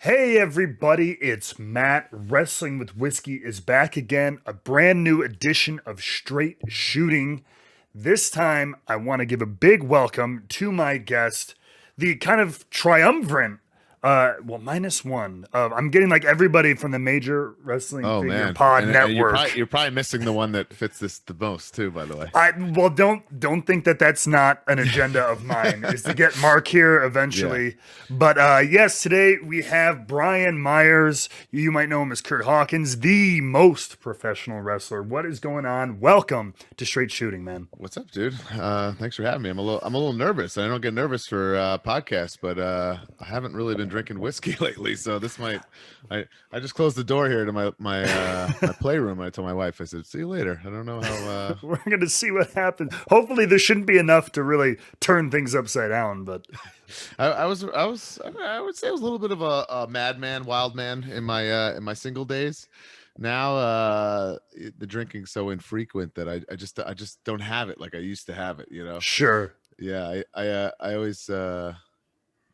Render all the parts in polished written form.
Hey everybody, it's Matt. Wrestling with Whiskey is back again. A brand new edition of Straight Shooting. This time, I want to give a big welcome to my guest, the kind of triumvirate, minus one. I'm getting like everybody from the Major Wrestling Oh Figure man, Pod and you're Network. probably missing the one that fits this the most too. By the way. Don't think that that's not an agenda of mine is to get Mark here Yeah. eventually. But yes, today we have Brian Myers. You might know him as Curt Hawkins, the most professional wrestler. What is going on? Welcome to Straight Shooting, man. What's up, dude? Thanks for having me. I'm a little nervous. I don't get nervous for podcasts, but I haven't really been drinking whiskey lately, so this might. I just closed the door here to my playroom. I told my wife, I said, "See you later." I don't know how. We're gonna see what happens. Hopefully, this shouldn't be enough to really turn things upside down. But I would say I was a little bit of a madman, wild man in my single days. Now the drinking's so infrequent that I just don't have it like I used to have it, you know. sure. Yeah, I always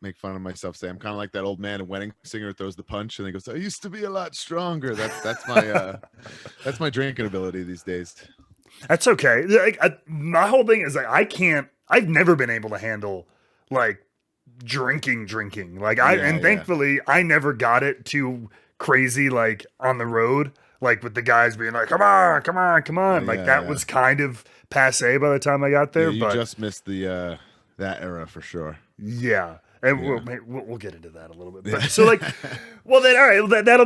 make fun of myself, say I'm kind of like that old man in Wedding Singer who throws the punch and he goes, I used to be a lot stronger. That's my drinking ability these days. That's okay. My whole thing is like I can't. I've never been able to handle like drinking. Yeah, And yeah. thankfully I never got it too crazy like on the road, like with the guys being like, come on. Like Yeah, that yeah. was kind of passe by the time I got Yeah, there. you But just missed the that era for sure. yeah. And Yeah. we'll get into that a little bit. Yeah. But so like, well then, all right, that'll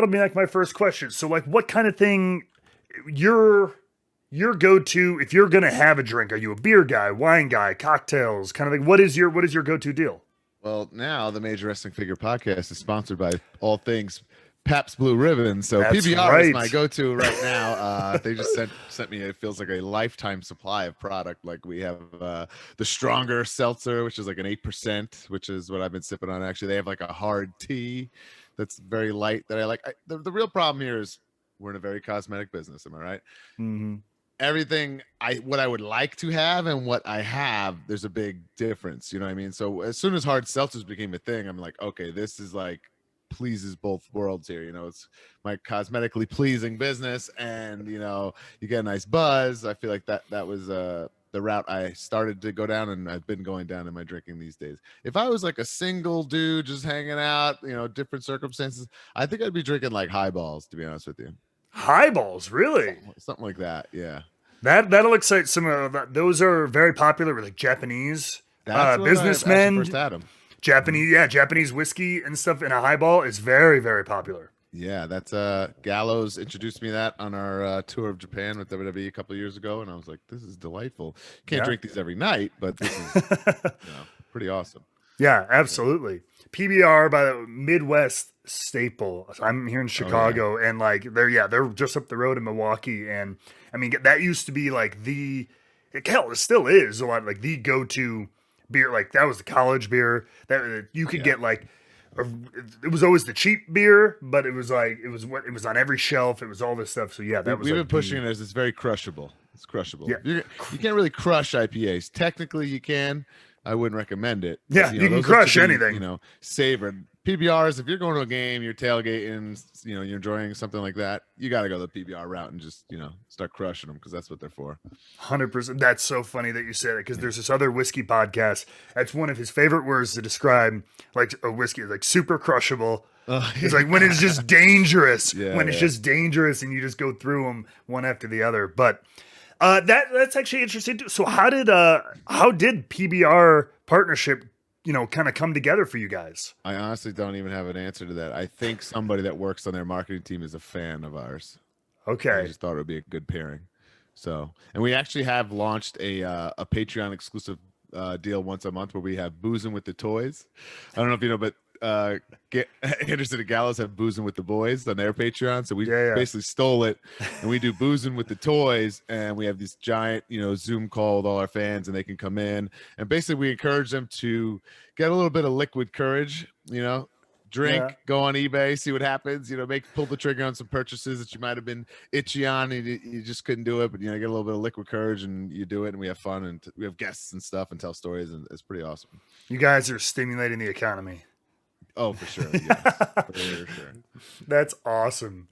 be like my first question. So like, what kind of thing your your go-to if you're gonna have a drink? Are you a beer guy, wine guy, cocktails, kind of like what is your go-to deal? Well, now the Major Wrestling Figure Podcast is sponsored by all things Pabst Blue Ribbon. So That's PBR is my right. go-to right now. They just sent me, it feels like a lifetime supply of product. Like we have the stronger seltzer, which is like an 8%, which is what I've been sipping on. Actually, they have like a hard tea that's very light that I like. The real problem here is we're in a very cosmetic business. Am I right? Hmm. Everything I what I would like to have and what I have, there's a big difference. You know what I mean? So as soon as hard seltzers became a thing, I'm like, okay, this is like pleases both worlds here. You know, it's my cosmetically pleasing business, and you get a nice buzz. I feel like that was the route I started to go down, and I've been going down in my drinking these days. If I was like a single dude just hanging out, different circumstances, I think I'd be drinking like highballs, to be honest with you. Highballs, really? Something like that. Yeah. That'll excite some of that. Those are very popular with like Japanese That's what I actually first businessmen. had them. Hmm. Japanese whiskey and stuff in a highball is very, very popular. Yeah, that's Gallows introduced me to that on our tour of Japan with WWE a couple of years ago, and I was like, "This is delightful. Can't Yeah. drink these every night, but this is pretty awesome." Yeah, Yeah. absolutely. PBR by the Midwest staple. I'm here in Oh yeah, Chicago, and like they're just up the road in Milwaukee, and I mean that used to be like hell, it still is a lot like the go-to beer. Like that was the college beer that you could yeah. get like. a- It was always the cheap beer, but it was like it was on every shelf. It was all this stuff. So yeah, We, that was we've been like pushing the it as it's very crushable. It's crushable. yeah You can't really crush IPAs. Technically, you can. I wouldn't recommend it, but yeah you can those look to crush be anything. savored. PBRs, if you're going to a game, you're tailgating, you're enjoying something like that, you got to go the PBR route and just start crushing them because that's what they're for. 100%. That's so funny that you said it because Yeah. there's this other whiskey podcast. That's one of his favorite words to describe like a whiskey, like super crushable. It's like when it's just dangerous, Yeah, when it's yeah. just dangerous, and you just go through them one after the other. But that's actually interesting too. So how did PBR partnership kind of come together for you guys? I honestly don't even have an answer to that. I think somebody that works on their marketing team is a fan of ours. And they Okay, just thought it would be a good pairing. So, and we actually have launched a Patreon exclusive deal once a month where we have boozing with the toys. I don't know if you know, but get Anderson and Gallows have boozing with the boys on their Patreon. So we yeah, basically stole it, and we do boozing with the toys, and we have this giant Zoom call with all our fans, and they can come in, and basically we encourage them to get a little bit of liquid courage. yeah. Drink, go on eBay, see what happens. Pull the trigger on some purchases that you might have been itchy on, and you just couldn't do it. But get a little bit of liquid courage, and you do it, and we have fun, and we have guests and stuff, and tell stories, and it's pretty awesome. You guys are stimulating the economy. Oh, for sure. Yes, for sure. That's awesome.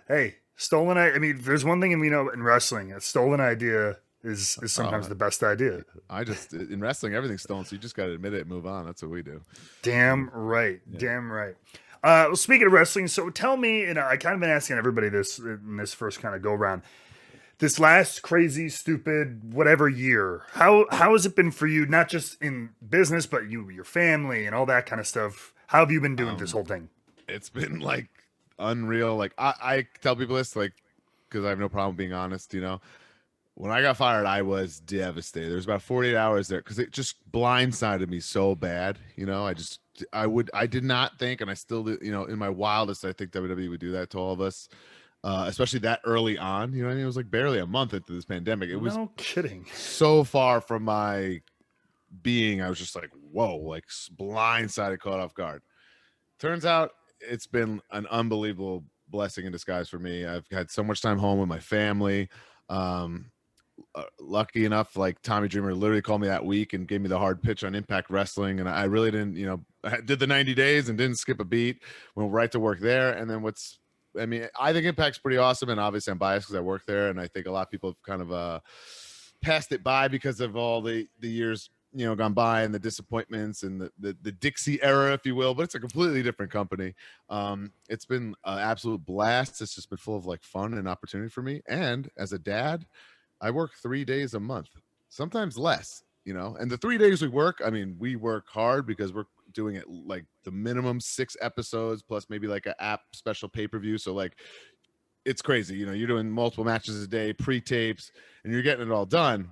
Hey, stolen. I mean, there's one thing we know in wrestling: a stolen idea is sometimes Oh, the best idea. I just in wrestling everything's stolen, so you just got to admit it and move on. That's what we do. Damn right. Yeah. Damn right. Well, speaking of wrestling, so tell me, and I kind of been asking everybody this in this first kind of go round. This last crazy, stupid, whatever year, how has it been for you? Not just in business, but your family, and all that kind of stuff. How have you been doing this whole thing? It's been like unreal. Like I tell people this, like, because I have no problem being honest. When I got fired, I was devastated. There was about 48 hours there because it just blindsided me so bad. I did not think, and I still do, in my wildest, I think WWE would do that to all of us, especially that early on. You know what I mean? It was like barely a month into this pandemic. It was No kidding. so far from my being. I was just like, whoa, like blindsided, caught off guard. Turns out it's been an unbelievable blessing in disguise for me. I've had so much time home with my family. Lucky enough, like Tommy Dreamer literally called me that week and gave me the hard pitch on Impact Wrestling, and I really didn't, I did the 90 days and didn't skip a beat. Went right to work there. And then I think Impact's pretty awesome, and obviously I'm biased because I work there, and I think a lot of people have kind of passed it by because of all the years gone by and the disappointments and the Dixie era, if you will. But it's a completely different company. It's been an absolute blast. It's just been full of like fun and opportunity for me. And as a dad, I work 3 days a month, sometimes less, and the 3 days we work, I mean, we work hard because we're doing it like the minimum 6 episodes plus maybe like an app special pay-per-view. So like, it's crazy. You're doing multiple matches a day, pre-tapes, and you're getting it all done.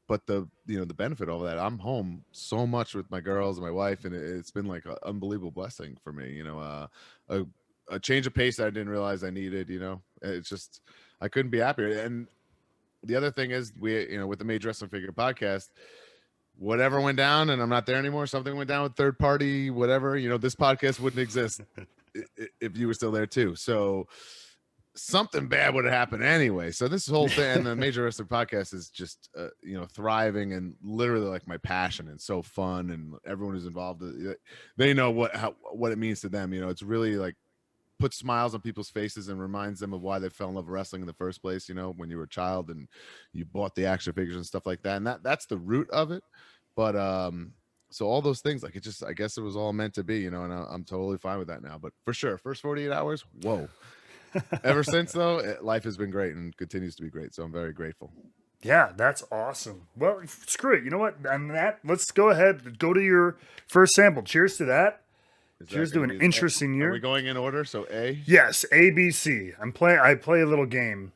But the benefit of that, I'm home so much with my girls and my wife, and it's been like an unbelievable blessing for me. A change of pace that I didn't realize I needed. It's just, I couldn't be happier. And the other thing is, we, with the Major Wrestling Figure podcast, whatever went down, and I'm not there anymore. Something went down with third party, whatever. This podcast wouldn't exist if you were still there too. So something bad would have happened anyway. So this whole thing, and the Major Wrestling podcast is just thriving and literally like my passion, and so fun, and everyone who's involved, they know what it means to them. It's really like puts smiles on people's faces and reminds them of why they fell in love with wrestling in the first place, when you were a child and you bought the action figures and stuff like that. And that's the root of it. But so all those things, like, I guess it was all meant to be, and I'm totally fine with that now. But for sure, first 48 hours, whoa. Ever since, though, life has been great and continues to be great. So I'm very grateful. Yeah, that's awesome. Well, screw it. You know what? On that, let's go ahead, go to your first sample. Cheers to that. Cheers to an interesting year. Are we going in order? So A? Yes, A, B, C. I play a little game.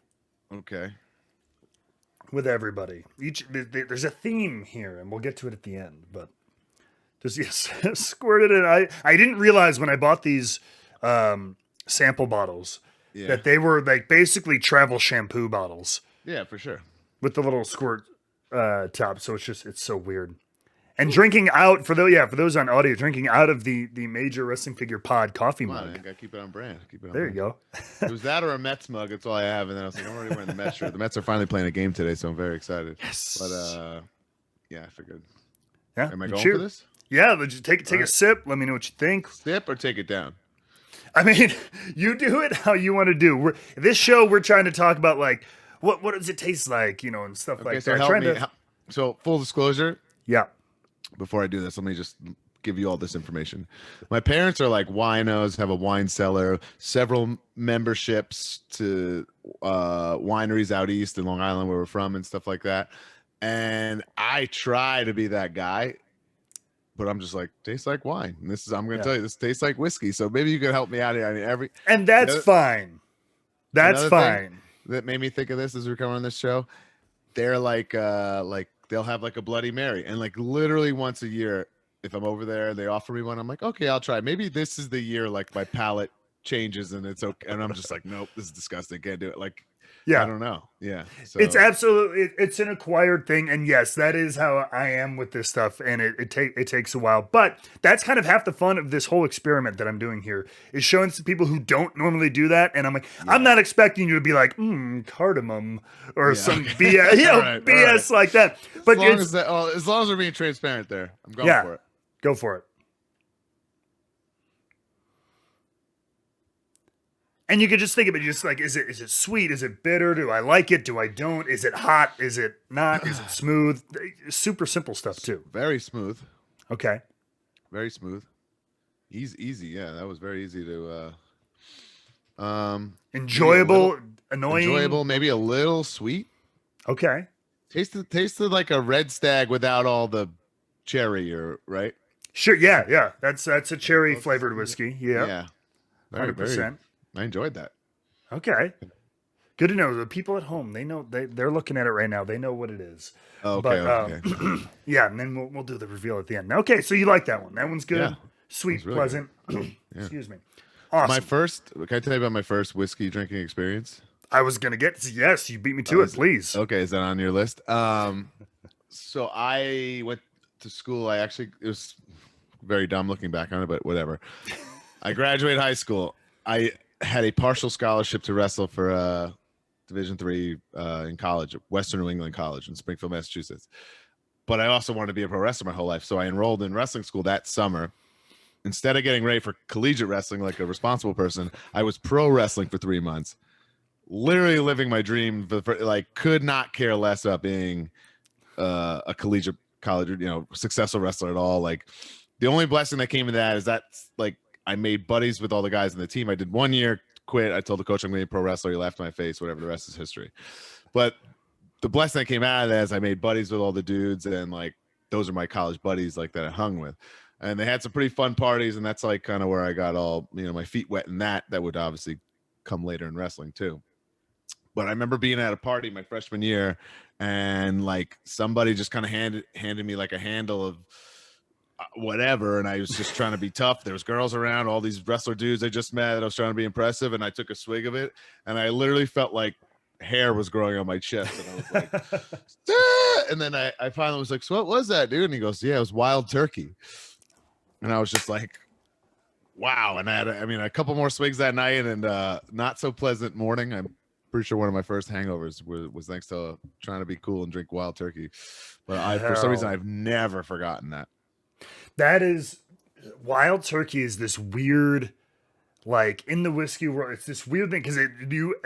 Okay. With everybody. There's a theme here, and we'll get to it at the end. But just squirted it. I didn't realize when I bought these sample bottles that they were like basically travel shampoo bottles. Yeah, for sure. With the little squirt top. So it's so weird. And drinking out for those on audio, drinking out of the Major Wrestling Figure Pod coffee mug. I gotta keep it on brand. There you go. It was that or a Mets mug. That's all I have. And then I was like, I'm already wearing the Mets shirt. The Mets are finally playing a game today, so I'm very excited. Yes. But yeah, I figured. Yeah. Am I going for this? Yeah. Let's take a sip. Let me know what you think. Sip or take it down. I mean, you do it how you want to do. This show, we're trying to talk about like what does it taste like, and stuff like so that. So full disclosure. Yeah. Before I do this, let me just give you all this information. My parents are like winos, have a wine cellar, several memberships to wineries out east in Long Island where we're from and stuff like that. And I try to be that guy, but I'm just like, tastes like wine. And I'm going to tell you, this tastes like whiskey. So maybe you could help me out here. I mean, and that's fine. That's fine. That made me think of this as we're coming on this show. They're like they'll have like a Bloody Mary, and like literally once a year, if I'm over there, they offer me one. I'm like, okay, I'll try. Maybe this is the year like my palate changes and it's okay. And I'm just like, nope, this is disgusting. Can't do it. Like, I don't know. Yeah. So. It's absolutely, it's an acquired thing. And yes, that is how I am with this stuff. And it takes a while, but that's kind of half the fun of this whole experiment that I'm doing here is showing some people who don't normally do that. And I'm like, I'm not expecting you to be like, cardamom or some BS, BS like that. But as long as we're being transparent there, I'm going for it. Go for it. And you could just think of it just like, is it sweet? Is it bitter? Do I like it? Do I don't? Is it hot? Is it not? Is it smooth? Super simple stuff too. Very smooth. Okay. Very smooth. Easy. Yeah, that was very easy to Enjoyable, annoying. enjoyable, maybe a little sweet. Okay. Tasted like a red stag without all the cherry, or right? Sure. Yeah. That's a cherry flavored whiskey. Yeah. Yeah. Very, 100%. I enjoyed that. Okay. Good to know. The people at home, they know they're looking at it right now. They know what it is. Okay. Okay. Yeah, and then we'll do the reveal at the end. Okay, so you like that one? That one's good. Yeah. Sweet, really pleasant. Yeah. Excuse me. Awesome. My first, can I tell you about my first whiskey drinking experience? I was gonna get yes. You beat me to it. Please. Okay, is that on your list? So I went to school. It was very dumb looking back on it, but whatever. I graduated high school. I had a partial scholarship to wrestle for Division III in college, Western New England College in Springfield, Massachusetts. But I also wanted to be a pro wrestler my whole life, so I enrolled in wrestling school that summer. Instead of getting ready for collegiate wrestling like a responsible person, I was pro wrestling for 3 months. Literally living my dream, like could not care less about being a collegiate college, successful wrestler at all. Like the only blessing that came in that is that like I made buddies with all the guys in the team. I did 1 year, quit. I told the coach I'm going to be a pro wrestler. He laughed in my face. Whatever. The rest is history. But the blessing that came out of that is I made buddies with all the dudes, and like those are my college buddies like that I hung with. And they had some pretty fun parties, and that's like kind of where I got all, my feet wet in that. That would obviously come later in wrestling too. But I remember being at a party my freshman year, and like somebody just kind of handed me like a handle of whatever, and I was just trying to be tough. There was girls around, all these wrestler dudes I just met. I was trying to be impressive, and I took a swig of it, and I literally felt like hair was growing on my chest, and I was like, ah! And then I finally was like, so what was that, dude? And he goes, yeah, it was wild turkey. And I was just like, wow. And I had, a couple more swigs that night, and not so pleasant morning. I'm pretty sure one of my first hangovers was thanks to trying to be cool and drink wild turkey. But for some reason, I've never forgotten that. That is, wild turkey is this weird, like in the whiskey world, it's this weird thing because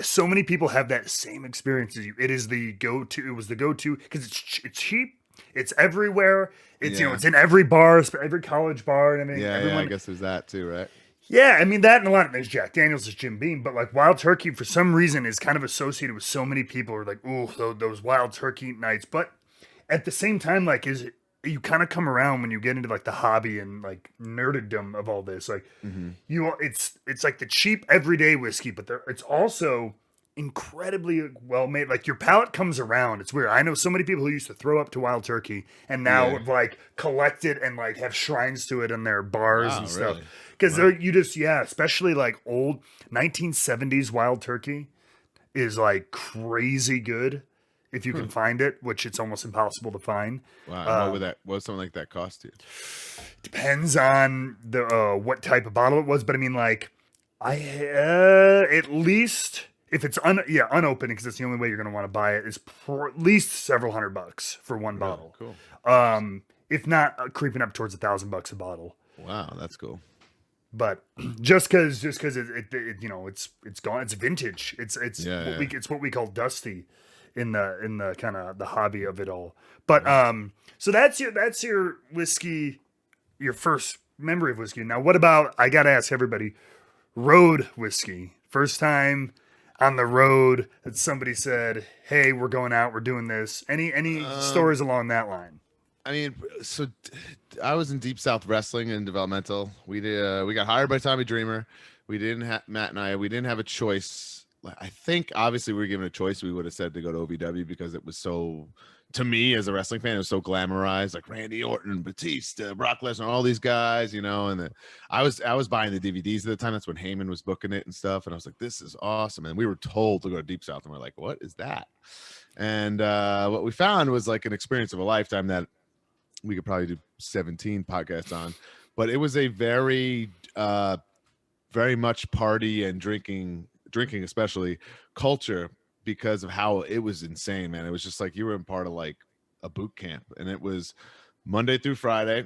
so many people have that same experience as you. It is the go-to. It was the go-to because it's cheap. It's everywhere. It's it's in every bar, every college bar, and I guess there's that too, right? Yeah, that and a lot of there's Jack Daniels, there's Jim Beam, but like wild turkey for some reason is kind of associated with so many people who are like, ooh, those wild turkey nights. But at the same time, like you kind of come around when you get into like the hobby and like nerdedom of all this. Like it's like the cheap everyday whiskey, but it's also incredibly well made. Like your palate comes around. It's weird. I know so many people who used to throw up to wild turkey and now like collect it and like have shrines to it in their bars and stuff. Because especially like old 1970s wild turkey is like crazy good if you can find it, which it's almost impossible to find. Wow. What would something like that cost you? Depends on the what type of bottle it was, but like at least if it's unopened, because it's the only way you're going to want to buy it, is at least several $100 for one bottle. Cool. If not, creeping up towards $1,000 a bottle. Wow, that's cool. But just because it's gone, it's vintage. It's what we call dusty in the kind of the hobby of it all. But so that's your whiskey, your first memory of whiskey. Now, what about, I got to ask everybody, road whiskey? First time on the road that somebody said, hey, we're going out, we're doing this. Any stories along that line? So I was in Deep South Wrestling and developmental. We got hired by Tommy Dreamer. We didn't have Matt and I. We didn't have a choice. I think obviously we were given a choice. We would have said to go to OVW because it was so, to me as a wrestling fan, it was so glamorized, like Randy Orton, Batista, Brock Lesnar, all these guys, and I was buying the DVDs at the time. That's when Heyman was booking it and stuff. And I was like, this is awesome. And we were told to go to Deep South, and we're like, what is that? And what we found was like an experience of a lifetime that we could probably do 17 podcasts on, but it was a very, very much party and drinking especially culture because of how it was insane, man. It was just like you were in part of like a boot camp, and it was Monday through Friday.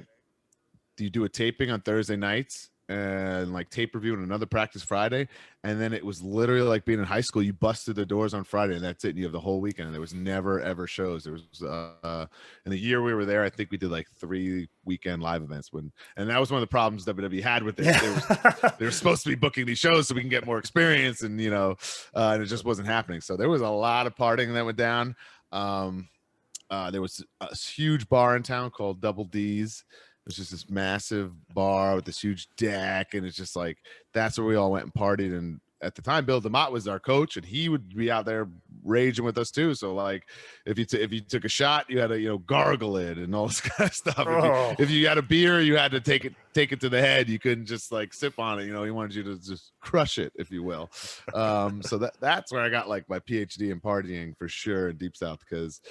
You do a taping on Thursday nights, and like tape review and another practice Friday. And then it was literally like being in high school. You busted the doors on Friday and that's it. And you have the whole weekend. And there was never ever shows. There was in the year we were there, I think we did like 3 weekend live events and that was one of the problems WWE had with it. Yeah. They were supposed to be booking these shows so we can get more experience and and it just wasn't happening. So there was a lot of partying that went down. There was a huge bar in town called Double D's. It was just this massive bar with this huge deck, and it's just like that's where we all went and partied. And at the time, Bill DeMott was our coach, and he would be out there raging with us too. So like, if you took a shot, you had to gargle it and all this kind of stuff. Oh. If you had a beer, you had to take it to the head. You couldn't just like sip on it. He wanted you to just crush it, if you will. So that's where I got like my PhD in partying for sure in Deep South, because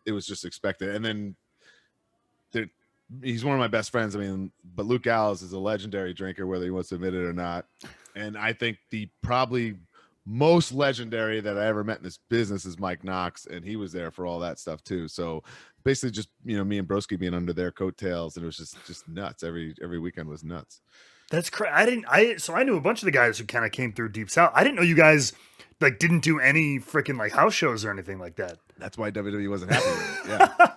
it was just expected. And then he's one of my best friends. I mean, but Luke Gallows is a legendary drinker, whether he wants to admit it or not. And I think the probably most legendary that I ever met in this business is Mike Knox, and he was there for all that stuff too. So basically, just me and Broski being under their coattails, and it was just nuts. Every weekend was nuts. That's crazy. I knew a bunch of the guys who kind of came through Deep South. I didn't know you guys like didn't do any freaking like house shows or anything like that. That's why WWE wasn't happy with it. Yeah.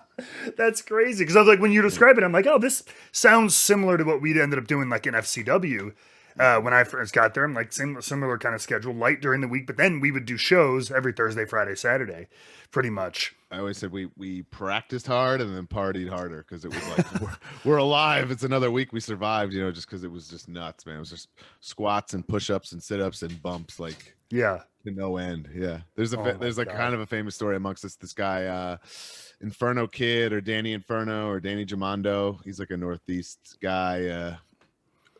That's crazy. Because I was like, when you describe it, I'm like, oh, this sounds similar to what we ended up doing like in FCW when I first got there. I'm like, similar kind of schedule, light during the week, but then we would do shows every Thursday, Friday, Saturday, pretty much. I always said we practiced hard and then partied harder because it was like we're alive. It's another week we survived, just because it was just nuts, man. It was just squats and push-ups and sit-ups and bumps, like yeah, to no end. Yeah, there's like God. kind of a famous story amongst us. This guy, Inferno Kid or Danny Inferno or Danny Jamondo. He's like a Northeast guy.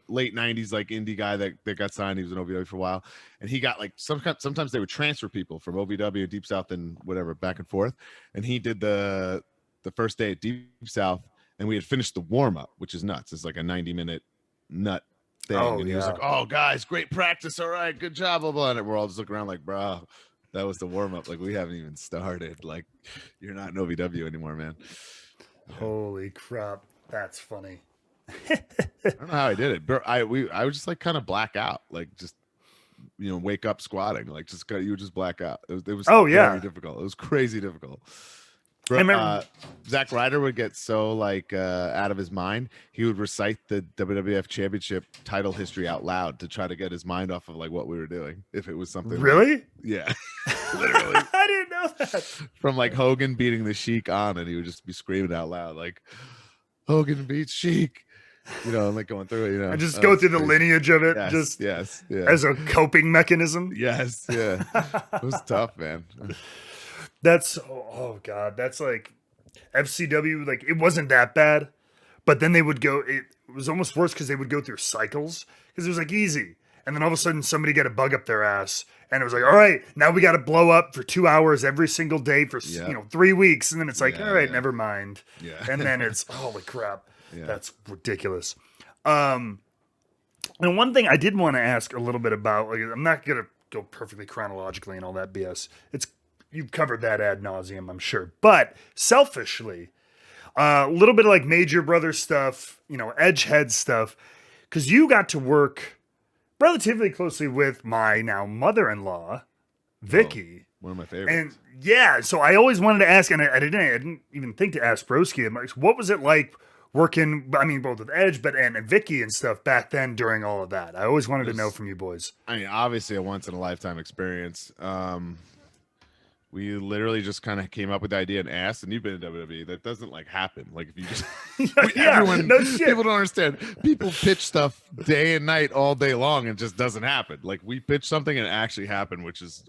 Late 90s like indie guy that got signed. He was in OVW for a while, and he got like sometimes they would transfer people from OVW, Deep South, and whatever back and forth. And he did the first day at Deep South, and we had finished the warm-up, which is nuts. It's like a 90-minute nut thing. Oh, and he was like, oh guys, great practice, all right, good job, blah blah. And we're all just looking around like, bro, that was the warm-up, like we haven't even started, like you're not in OVW anymore, man. Holy crap, that's funny. I don't know how I did it, but I would just like kind of black out, like just wake up squatting, like you would just black out. It was very difficult. It was crazy difficult. Zack Ryder would get so like out of his mind, he would recite the WWF Championship title history out loud to try to get his mind off of like what we were doing. If it was something really, like, yeah, literally. I didn't know that. From like Hogan beating the Sheik on, and he would just be screaming out loud like, Hogan beats Sheik. And like going through it, and just go through the lineage of it, yes, as a coping mechanism. Yes, yeah, it was tough, man. That's oh god, that's like FCW. Like it wasn't that bad, but then they would go. It was almost worse because they would go through cycles because it was like easy, and then all of a sudden somebody got a bug up their ass, and it was like, all right, now we got to blow up for 2 hours every single day for 3 weeks, and then it's like, all right, never mind, and then it's holy crap. Yeah. That's ridiculous. And one thing I did want to ask a little bit about, like, I'm not going to go perfectly chronologically and all that BS. You've covered that ad nauseum, I'm sure. But selfishly, a little bit of like Major Brother stuff, Edgehead stuff, because you got to work relatively closely with my now mother-in-law, Vicky. One of my favorites. And yeah, so I always wanted to ask, and I didn't even think to ask Broski, I'm like, what was it like working, I mean, both with Edge, and Vicky and stuff back then during all of that? I always wanted to know from you boys. I mean, obviously a once in a lifetime experience. We literally just kind of came up with the idea and asked, and you've been in WWE. That doesn't like happen. Like if you just, everyone, no shit. People don't understand. People pitch stuff day and night all day long and it just doesn't happen. Like we pitch something and it actually happened, which is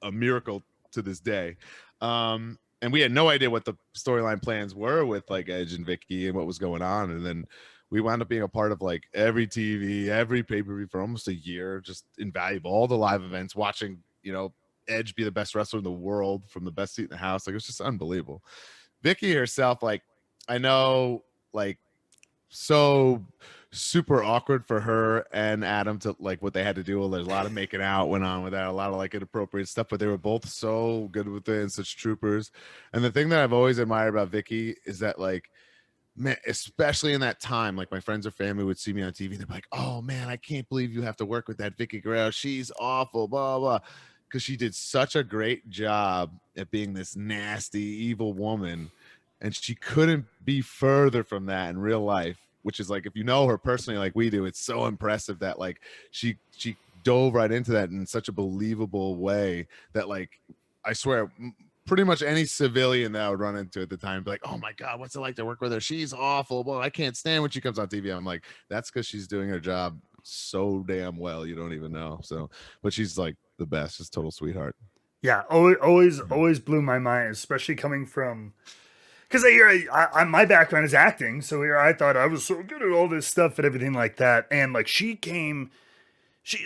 a miracle to this day. And we had no idea what the storyline plans were with like Edge and Vicky and what was going on. And then we wound up being a part of like every TV, every pay-per-view for almost a year, just invaluable. All the live events, watching, Edge be the best wrestler in the world from the best seat in the house. Like it was just unbelievable. Vicky herself, like I know, like so super awkward for her and Adam to like what they had to do. There's a lot of making out went on with that, a lot of like inappropriate stuff, but they were both so good with it and such troopers. And the thing that I've always admired about Vicky is that like man, especially in that time, like my friends or family would see me on TV, they'd be like, "Oh man, I can't believe you have to work with that Vicky Guerrero. She's awful, blah blah," because she did such a great job at being this nasty, evil woman, and she couldn't be further from that in real life. Which is like, if you know her personally, like we do, it's so impressive that like she dove right into that in such a believable way that like I swear pretty much any civilian that I would run into at the time be like, "Oh my god, what's it like to work with her? She's awful. Well, I can't stand when she comes on TV." I'm like, that's because she's doing her job so damn well, you don't even know. So, but she's like the best, just total sweetheart. Yeah, always blew my mind, especially coming from because my background is acting, so here I thought I was so good at all this stuff and everything like that, and like she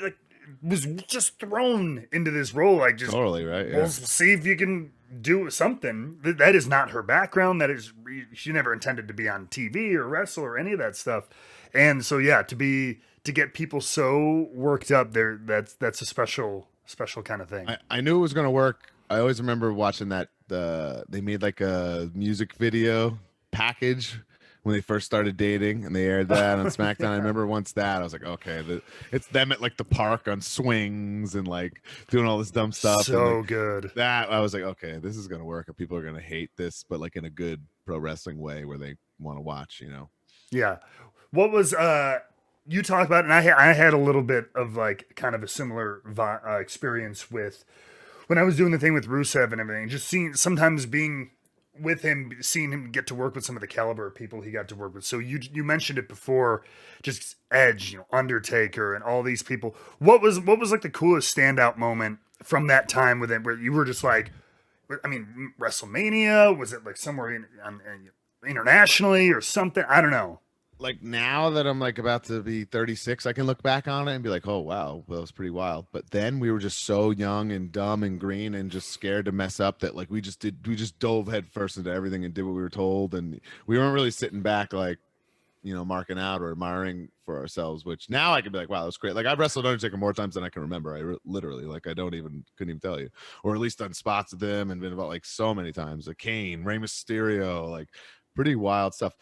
like was just thrown into this role, like just Totally right. we'll Yeah. see if you can do something. That is not her background. That is she never intended to be on TV or wrestle or any of that stuff, and so yeah, to get people so worked up there, that's a special kind of thing. I knew it was gonna work. I always remember watching that they made like a music video package when they first started dating, and they aired that on SmackDown. I Yeah. remember once that I was like, okay, it's them at like the park on swings and like doing all this dumb stuff. And like So good. that, I was like, okay, this is gonna work, and people are gonna hate this, but like in a good pro wrestling way where they want to watch, you know. Yeah. What was you talked about, and I had a little bit of like kind of a similar experience with when I was doing the thing with Rusev and everything. Just seeing sometimes being with him, seeing him get to work with some of the caliber of people he got to work with. So you mentioned it before, just Edge, Undertaker, and all these people. What was like the coolest standout moment from that time with it, where you were just like, I mean, WrestleMania? Was it like somewhere internationally or something? I don't know. Like now that I'm like about to be 36, I can look back on it and be like, oh wow, well, that was pretty wild. But then we were just so young and dumb and green and just scared to mess up that like we just dove head first into everything and did what we were told, and we weren't really sitting back like, marking out or admiring for ourselves. Which now I can be like, wow, that was great. Like I've wrestled Undertaker more times than I can remember. Literally, like I couldn't even tell you, or at least done spots with them and been about like so many times. Like Kane, Rey Mysterio, like pretty wild stuff.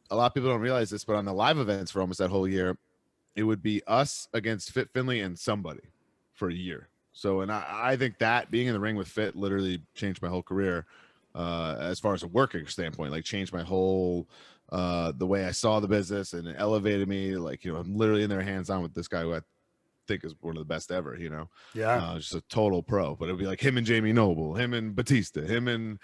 A lot of people don't realize this, but on the live events for almost that whole year, it would be us against Fit Finley and somebody for a year. So, and I think that being in the ring with Fit literally changed my whole career as far as a working standpoint, like changed my whole, the way I saw the business, and it elevated me. Like, I'm literally in there hands on with this guy who I think is one of the best ever, Yeah. just a total pro. But it'd be like him and Jamie Noble, him and Batista, him and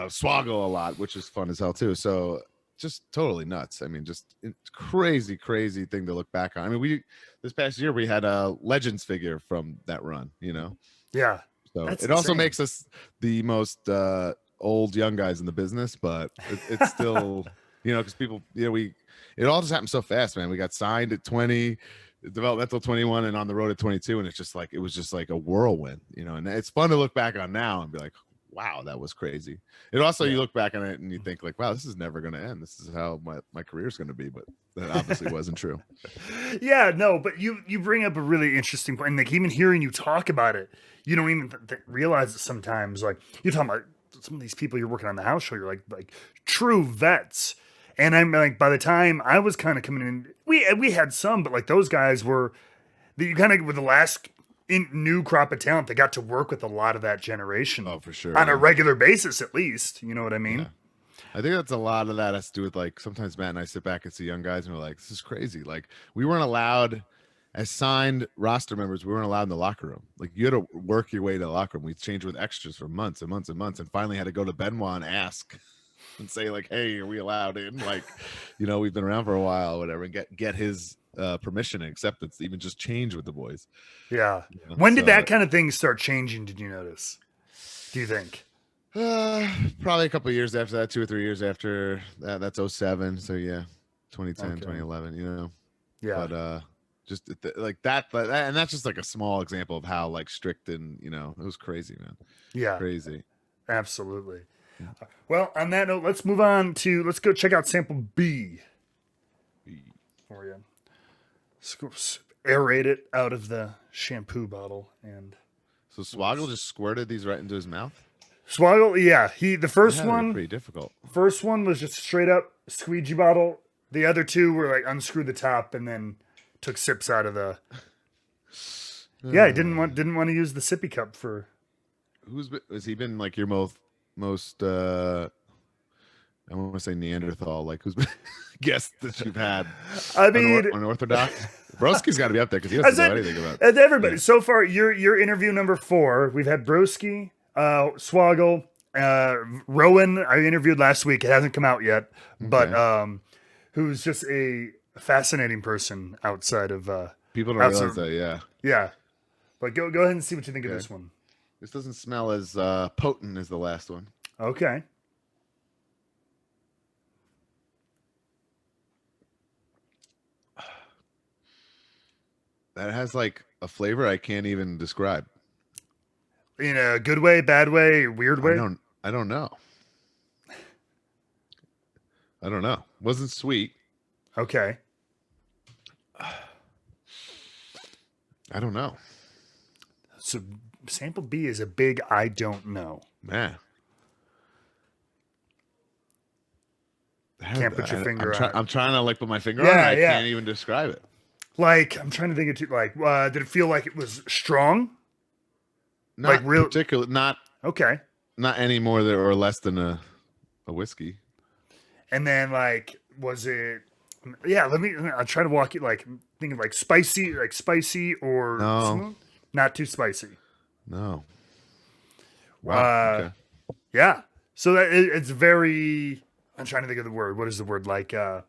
Swaggle a lot, which is fun as hell too. So just totally nuts. I mean, just crazy thing to look back on. I mean, this past year we had a Legends figure from that run, Yeah. so That's it also insane. makes us the most old young guys in the business, but it's still, because people, it all just happened so fast, man. We got signed at 20, developmental 21, and on the road at 22, and it was just like a whirlwind, and it's fun to look back on now and be like, wow, that was crazy. It also, Yeah. you look back on it and you think like, wow, this is never going to end. This is how my career is going to be, but that obviously wasn't true. Yeah, no, but you bring up a really interesting point. And like even hearing you talk about it, you don't even realize it sometimes. Like you're talking about some of these people you're working on the house show, you're like true vets. And I'm like, by the time I was kind of coming in, we had some, but like those guys were you kind of were the last new crop of talent that got to work with a lot of that generation Oh, for sure. on a Yeah. regular basis, at least. You know what I mean? Yeah. I think that's a lot of that has to do with like sometimes Matt and I sit back and see young guys and we're like, this is crazy. Like we weren't allowed as signed roster members, we weren't allowed in the locker room. Like you had to work your way to the locker room. We changed with extras for months and months and months, and finally had to go to Benoit and ask and say like, hey, are we allowed in? Like, we've been around for a while, or whatever, and get his permission and acceptance to even just change with the boys. Yeah. When did So that kind of thing start changing? Did you notice? Do you think? probably a couple of years after that, 2 or 3 years after that. That's 07. So yeah, 2010, Okay. 2011, Yeah. but just like that, and that's just like a small example of how like strict and it was crazy, man. Yeah. Crazy. Absolutely. Well, on that note, let's move on to let's go check out sample B for you. Aerate it out of the shampoo bottle, and So Swoggle just squirted these right into his mouth. Swoggle, yeah. The That had to be pretty difficult. first one was just straight up squeegee bottle. The other two were like unscrew the top and then took sips out of the. Yeah, I didn't want to use the sippy cup for. Has he been like your most I want to say Neanderthal, like who's been guest that you've had I mean, unorthodox? Broski's got to be up there because he doesn't know anything about it. Everybody, so far, your interview number 4, we've had Broski, Swoggle, Rowan, I interviewed last week. It hasn't come out yet, but who's just a fascinating person outside of people don't realize that. Yeah, but go ahead and see what you think of this one. This doesn't smell as potent as the last one. Okay. That has like a flavor I can't even describe. In a good way, bad way, weird way? I don't know. Wasn't sweet. Okay. I don't know. So sample B is a big I don't know. Man. Can't put your finger on it. I'm trying to like put my finger on it. I can't even describe it. Like, I'm trying to think of did it feel like it was strong? Not like real particular, not okay. Not any more or less than a whiskey. And then was it? Yeah, I'll try to walk it thinking spicy or smooth? Not too spicy. No. Wow. Okay. Yeah. So that it's very. I'm trying to think of the word. What is the word not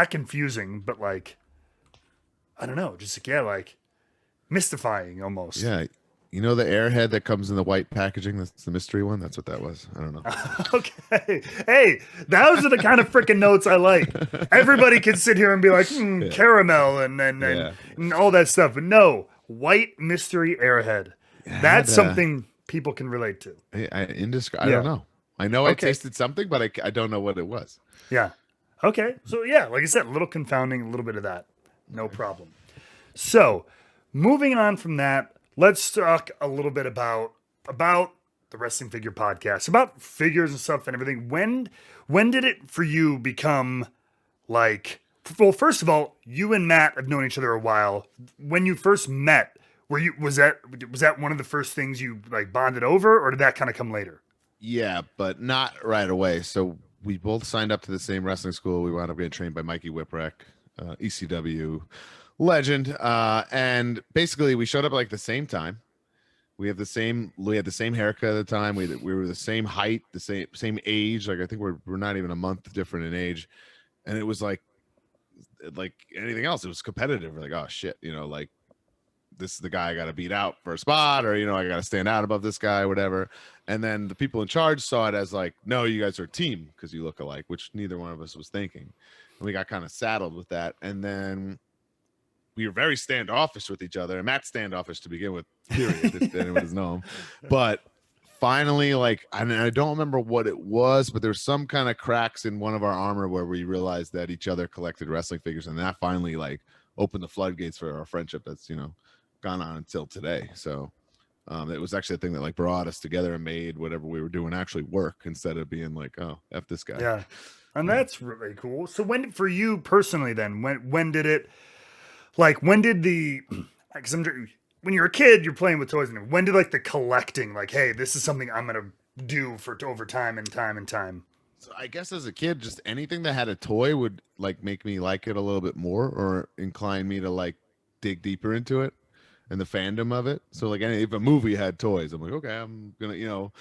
confusing, but I don't know, just mystifying almost. Yeah. You know the Airhead that comes in the white packaging? That's the mystery one. That's what that was. I don't know. Okay. Hey, those are the kind of freaking notes I like. Everybody can sit here and be like, caramel and all that stuff. But no, white mystery Airhead. That's something people can relate to. I don't know. I know I tasted something, but I don't know what it was. Yeah. Okay. So yeah, like I said, a little confounding, a little bit of that. No problem. So moving on from that, let's talk a little bit about the Wrestling Figure Podcast, about figures and stuff and everything. When did it for you become well, first of all, you and Matt have known each other a while. When you first met, was that one of the first things you bonded over, or did that kind of come later? Yeah, but not right away. So we both signed up to the same wrestling school. We wound up getting trained by Mikey Whipwreck, ECW legend, and basically we showed up at the same time. We had the same haircut at the time. We were the same height, the same age. I think we're not even a month different in age, and it was like anything else. It was competitive. We're like, oh shit, this is the guy I got to beat out for a spot, or I got to stand out above this guy, or whatever. And then the people in charge saw it as no, you guys are a team because you look alike, which neither one of us was thinking. And we got kind of saddled with that. And then we were very standoffish with each other, and Matt's standoffish to begin with, period, if anyone doesn't know him. But finally, I don't remember what it was, but there's some kind of cracks in one of our armor where we realized that each other collected wrestling figures, and that finally opened the floodgates for our friendship that's gone on until today. So it was actually a thing that brought us together and made whatever we were doing actually work, instead of being oh, F this guy. Yeah. And that's really cool. So for you personally then, when did it, when did when you're a kid, you're playing with toys, and when did the collecting, hey, this is something I'm going to do for over time and time and time? So I guess as a kid, just anything that had a toy would make me like it a little bit more, or incline me to dig deeper into it and the fandom of it. So if a movie had toys, I'm like, okay, I'm gonna,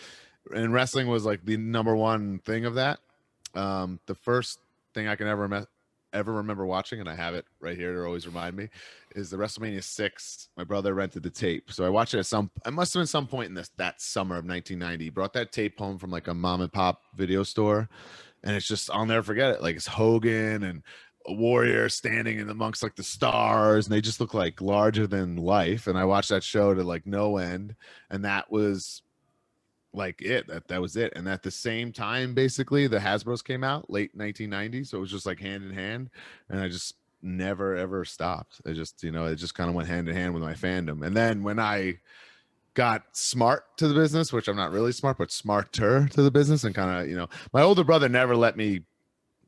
and wrestling was the number one thing of that. The first thing I can ever remember watching, and I have it right here to always remind me, is the WrestleMania 6. My brother rented the tape, so I watched it it must have been some point in that summer of 1990. He brought that tape home from a mom and pop video store, and it's just, I'll never forget it. It's Hogan and a Warrior standing in amongst the stars, and they just look larger than life. And I watched that show to no end, and that was that was it. And at the same time, basically, the Hasbro's came out late 1990, so it was just hand in hand, and I just never ever stopped. It just it just kind of went hand in hand with my fandom. And then when I got smart to the business, which I'm not really smart, but smarter to the business, and kind of, my older brother never let me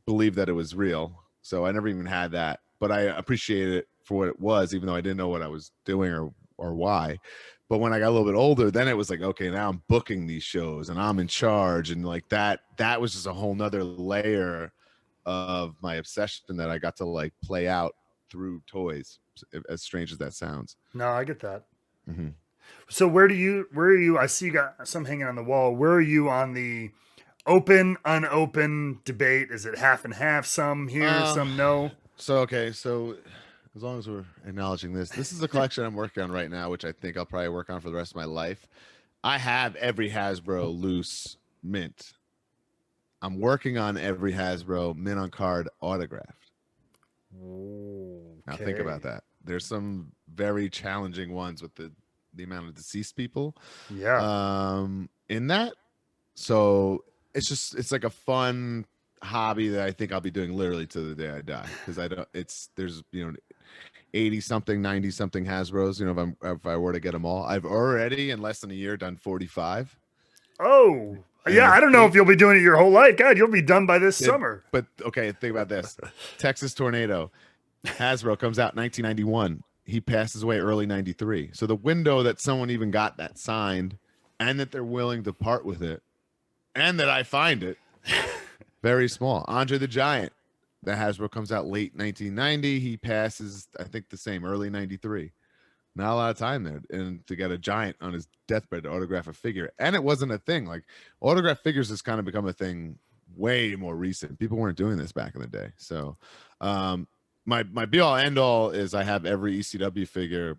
believe that it was real, so I never even had that. But I appreciated it for what it was, even though I didn't know what I was doing or why. But when I got a little bit older, then it was like, okay, now I'm booking these shows and I'm in charge, and like that was just a whole nother layer of my obsession that I got to like play out through toys, as strange as that sounds. No, I get that. Mm-hmm. So where are you? I see you got some hanging on the wall. Where are you on the open, unopened debate? Is it half and half? Some here, Um, some no. so as long as we're acknowledging this is a collection I'm working on right now, which I think I'll probably work on for the rest of my life. I have every Hasbro loose mint. I'm working on every Hasbro mint on card autographed. Now think about Okay. that. There's some very challenging ones with the amount of deceased people Yeah. in that. So it's like a fun hobby that I think I'll be doing literally to the day I die, because I don't there's 80 something 90 something Hasbros, if I were to get them all. I've already in less than a year done 45. Oh, And yeah. the I don't know if thing you'll be doing it your whole life. God, you'll be done by this it, summer. but okay, think about this. Texas tornado, Hasbro comes out in 1991. He passes away early 93. So the window that someone even got that signed, and that they're willing to part with it, and that I find it, very small. Andre the Giant, the Hasbro comes out late 1990. He passes, I think, the same, early 93. Not a lot of time there, and to get a giant on his deathbed to autograph a figure. And it wasn't a thing. Like, autograph figures has kind of become a thing way more recent. People weren't doing this back in the day. So my be all end all is I have every ECW figure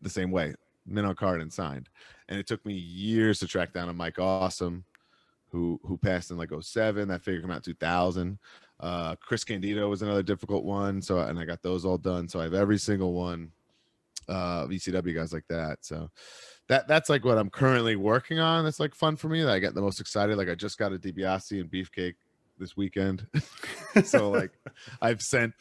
the same way, mint on card and signed. And it took me years to track down a Mike Awesome, who passed in like '07. That figure came out 2000. Chris Candido was another difficult one. So, and I got those all done. So I have every single one VCW guys like that. So that's like what I'm currently working on. That's like fun for me, that I get the most excited. Like, I just got a DiBiase and Beefcake this weekend. So like I've sent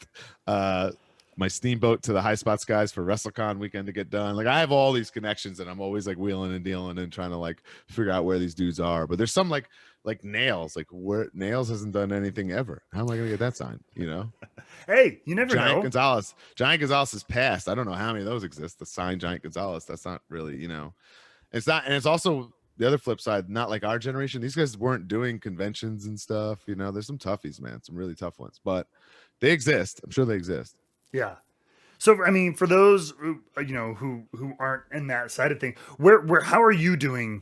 my steamboat to the High Spots guys for WrestleCon weekend to get done. Like, I have all these connections, and I'm always like wheeling and dealing and trying to like figure out where these dudes are. But there's some like Nails, like where Nails hasn't done anything ever. How am I gonna get that signed? Hey, you never Giant know. Gonzalez. Giant Gonzalez is passed. I don't know how many of those exist. The signed Giant Gonzalez. That's not really, it's not. And it's also the other flip side, not like our generation. These guys weren't doing conventions and stuff. There's some toughies, man, some really tough ones, but they exist. I'm sure they exist. Yeah. So I mean, for those who aren't in that side of thing, where how are you doing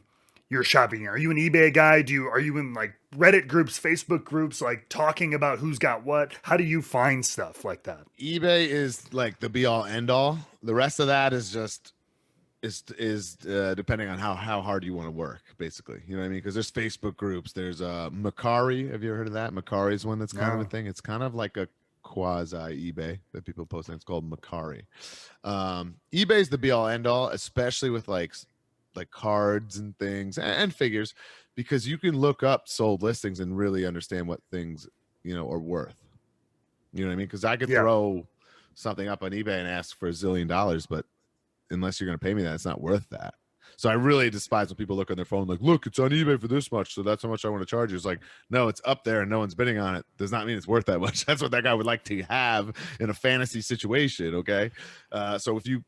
your shopping? Are you an eBay guy? Are you in like Reddit groups, Facebook groups, like talking about who's got what? How do you find stuff like that? eBay is like the be all end all. The rest of that is just is depending on how hard you want to work, basically. You know what I mean? Because there's Facebook groups. There's Macari. Have you ever heard of that? Macari is one that's kind of a No. thing. It's kind of like a quasi eBay that people post, and it's called Macari. eBay is the be all end all, especially with like cards and things and figures, because you can look up sold listings and really understand what things are worth. You know what I mean? Because I could Yeah. throw something up on eBay and ask for $1 zillion, but unless you're going to pay me that, it's not worth that. So I really despise when people look on their phone like, look, it's on eBay for this much, so that's how much I want to charge you. It's like, no, it's up there and no one's bidding on it. Does not mean it's worth that much. That's what that guy would like to have in a fantasy situation. Okay. So if you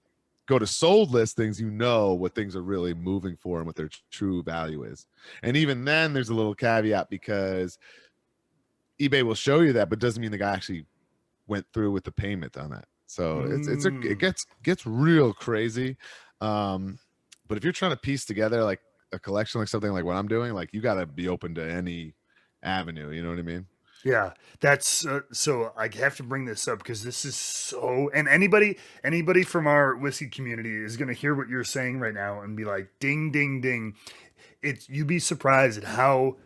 go to sold listings, what things are really moving for and what their true value is. And even then there's a little caveat, because eBay will show you that, but doesn't mean the guy actually went through with the payment on that. So it gets real crazy. But if you're trying to piece together like a collection, like something like what I'm doing, like, you got to be open to any avenue. You know what I mean? Yeah, that's so I have to bring this up because this is so, and anybody from our whiskey community is going to hear what you're saying right now and be like, ding, ding, ding. You'd be surprised at how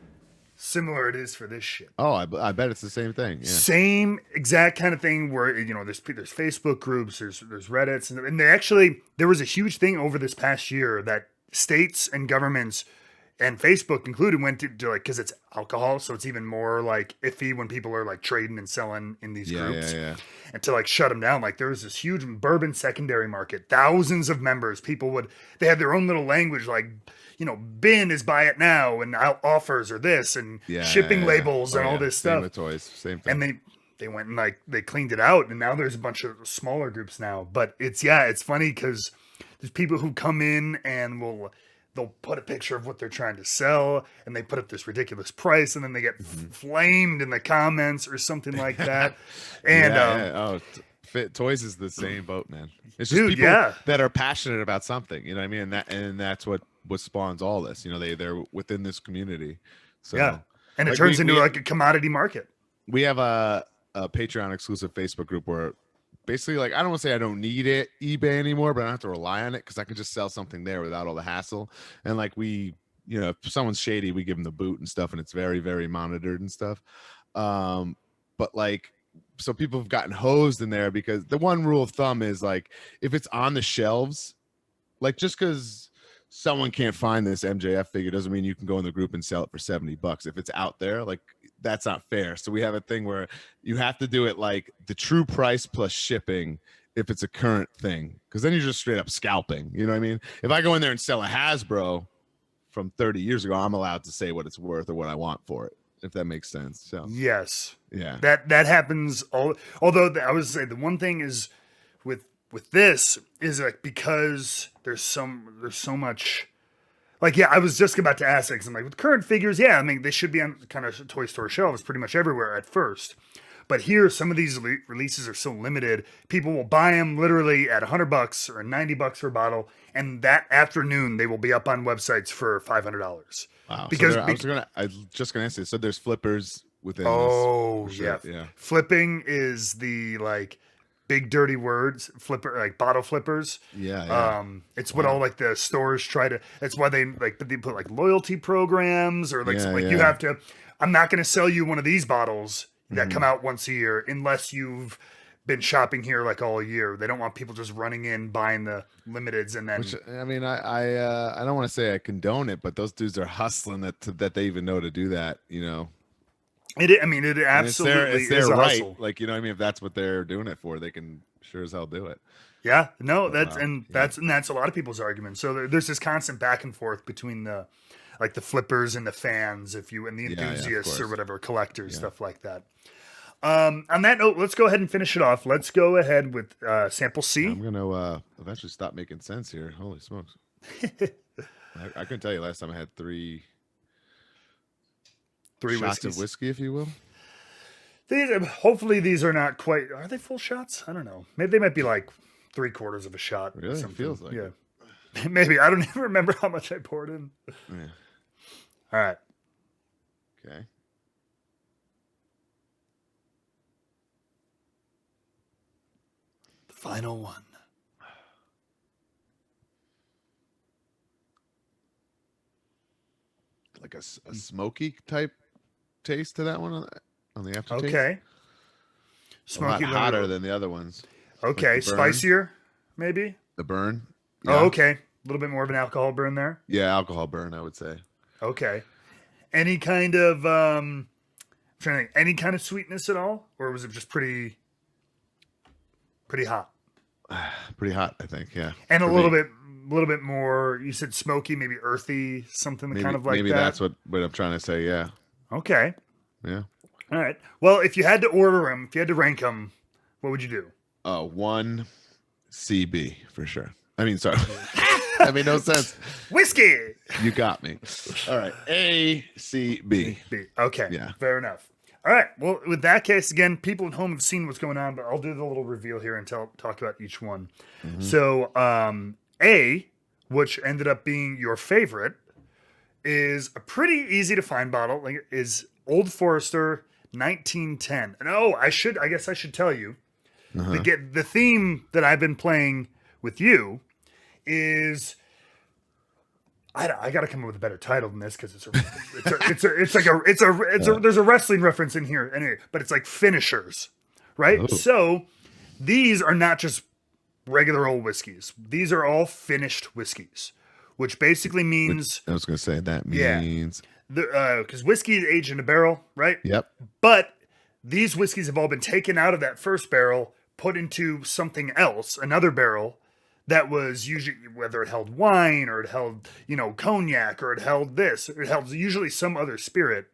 similar it is for this shit. Oh, I bet it's the same thing. Yeah. Same exact kind of thing where there's Facebook groups, there's Reddits, and there was a huge thing over this past year that states and governments and Facebook included went to like, because it's alcohol, so it's even more like iffy when people are like trading and selling in these groups. And to like shut them down, like there was this huge bourbon secondary market, thousands of members. They had their own little language, like, you know, bin is buy it now, and offers or this, and shipping labels and all this Same stuff. with toys, same thing. And they went and like they cleaned it out, and now there's a bunch of smaller groups now. But it's funny because there's people who come in and they'll put a picture of what they're trying to sell, and they put up this ridiculous price, and then they get flamed in the comments or something like that. And toys is the same boat, man. It's just people that are passionate about something, you know what I mean? And that's what spawns all this. You know, they're within this community. So and it turns into like a commodity market. We have a Patreon exclusive Facebook group where basically, like, I don't want to say I don't need eBay anymore, but I don't have to rely on it because I can just sell something there without all the hassle. And like you know, if someone's shady, we give them the boot and stuff, and it's very, very monitored and stuff. But like, so people have gotten hosed in there because the one rule of thumb is like, if it's on the shelves, like just because someone can't find this MJF figure doesn't mean you can go in the group and sell it for $70. If it's out there, like, that's not fair. So we have a thing where you have to do it like the true price plus shipping if it's a current thing, because then you're just straight up scalping. You know what I mean? If I go in there and sell a Hasbro from 30 years ago, I'm allowed to say what it's worth or what I want for it, if that makes sense. So yes, that happens. Although I would say the one thing is with this is like, because there's so much. Like, I was just about to ask that, because I'm like, with current figures, I mean, they should be on kind of toy store shelves pretty much everywhere at first. But here, some of these releases are so limited, people will buy them literally at $100 or $90 for a bottle, and that afternoon they will be up on websites for $500. Wow. Because I was just gonna ask you. So there's flippers within. Oh, this, sure. Yeah. Flipping is the like big dirty words, like bottle flippers. It's what all like the stores try to. That's why they put like loyalty programs, or like you have to. I'm not going to sell you one of these bottles that come out once a year unless you've been shopping here like all year. They don't want people just running in buying the limiteds and then. Which, I mean, I don't want to say I condone it, but those dudes are hustling that they even know to do that. You know. It absolutely it's their is a right. hustle. Like, you know what I mean? If that's what they're doing it for, they can sure as hell do it. Yeah, no, that's a lot of people's argument. So there's this constant back and forth between the flippers and the fans, and the enthusiasts or whatever, collectors, stuff like that. On that note, let's go ahead and finish it off. Let's go ahead with sample C. I'm gonna eventually stop making sense here. Holy smokes! I couldn't tell you last time I had three shots of whiskey, if you will. Hopefully these are not quite. Are they full shots? I don't know. Maybe they might be like 3/4 of a shot. Really? It feels like it. Maybe. I don't even remember how much I poured in. Yeah. All right. Okay. The final one. Like a smoky type taste to that one on the aftertaste. Okay. Smoky, a lot hotter than the other ones. Okay, like spicier, maybe. The burn. Yeah. Oh, okay. A little bit more of an alcohol burn there. Yeah, alcohol burn, I would say. Okay. Any kind of I'm trying to think, any kind of sweetness at all, or was it just pretty hot? Pretty hot, I think. Yeah. And a little bit more. You said smoky, maybe earthy, something kind of like that. Maybe that's what I'm trying to say. Yeah. Okay. Yeah. All right. Well, if you had to order them, if you had to rank them, what would you do? 1 CB for sure. I mean, sorry. That made no sense. Whiskey. You got me. All right. A, C, B. B. Okay. Yeah. Fair enough. All right. Well, with that case, again, people at home have seen what's going on, but I'll do the little reveal here and talk about each one. Mm-hmm. So, A, which ended up being your favorite, is a pretty easy to find bottle. Like, is Old Forester 1910. And I guess I should tell you, the theme that I've been playing with you is, I got to come up with a better title than this, because there's a wrestling reference in here anyway, but it's like finishers, right? Oh. So these are not just regular old whiskeys. These are all finished whiskeys, which basically Which means I was gonna say that yeah, means. because whiskey is aged in a barrel, right? Yep. But these whiskeys have all been taken out of that first barrel, put into something else, another barrel that was usually whether it held wine or it held, cognac or it held this, or it held usually some other spirit,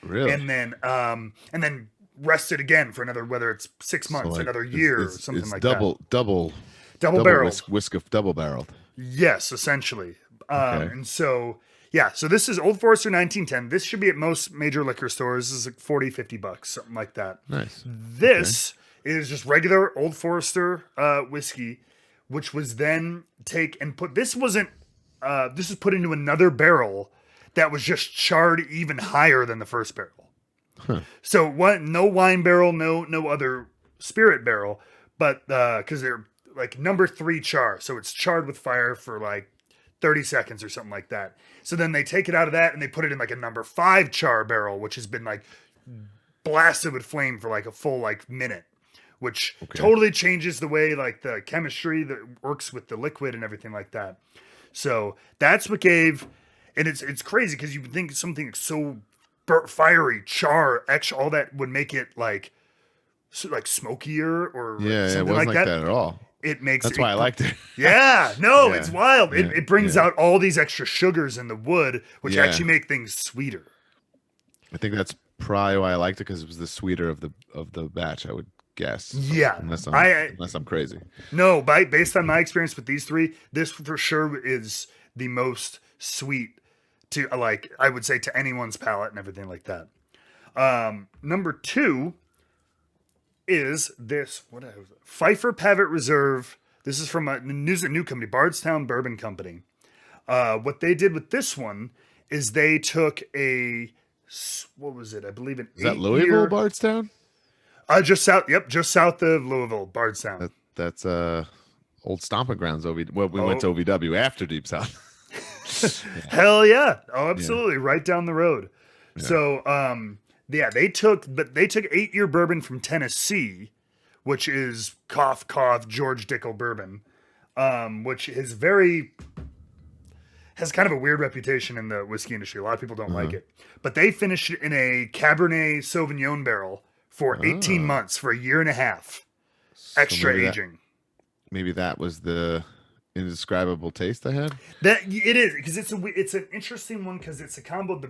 Really? and then rested again for another, whether it's 6 months, Like another year, or something it's like that. Double double barreled. whisk of double barreled. Yes, essentially. Okay. And so, yeah, so this is Old Forester 1910. This should be at most major liquor stores. This is like 40, $50, something like that. Nice. This is just regular Old Forester whiskey, which was then this wasn't, this was put into another barrel that was just charred even higher than the first barrel. Huh. So no wine barrel, no other spirit barrel, but because they're like number 3 char, so it's charred with fire for like 30 seconds or something like that. So then they take it out of that and they put it in like a number 5 char barrel, which has been like blasted with flame for like a full like minute, which totally changes the way like the chemistry that works with the liquid and everything like that. So that's what gave, and it's crazy because you would think something so fiery, char, extra, all that would make it like smokier or Yeah, something it wasn't like that. that at all. It makes That's why I liked it. Yeah, no, Yeah, it's wild. yeah, It brings out all these extra sugars in the wood, which Yeah. actually make things sweeter. I think that's probably why I liked it, because it was the sweeter of the batch, I would guess. Yeah, Unless I'm crazy. No, based on my experience with these three, this for sure is the most sweet to, like, I would say, to anyone's palate and everything like that. Number 2 is this, what is it? Pfeiffer Pavitt Reserve. This is from a new company, Bardstown Bourbon Company. What they did with this one is they took what was it? I believe an Is that Louisville, Bardstown? Just south. Yep, just south of Louisville, Bardstown. That's old stomping grounds. We went to OVW after Deep South. Hell yeah! Oh, absolutely, right down the road. Yeah. So, they took 8-year bourbon from Tennessee, which is cough George Dickel bourbon, which has kind of a weird reputation in the whiskey industry. A lot of people don't like it, but they finished it in a Cabernet Sauvignon barrel for 18 months, for a year and a half, extra aging. Maybe that was the indescribable taste I had. That it is, because it's an interesting one, because it's a combo.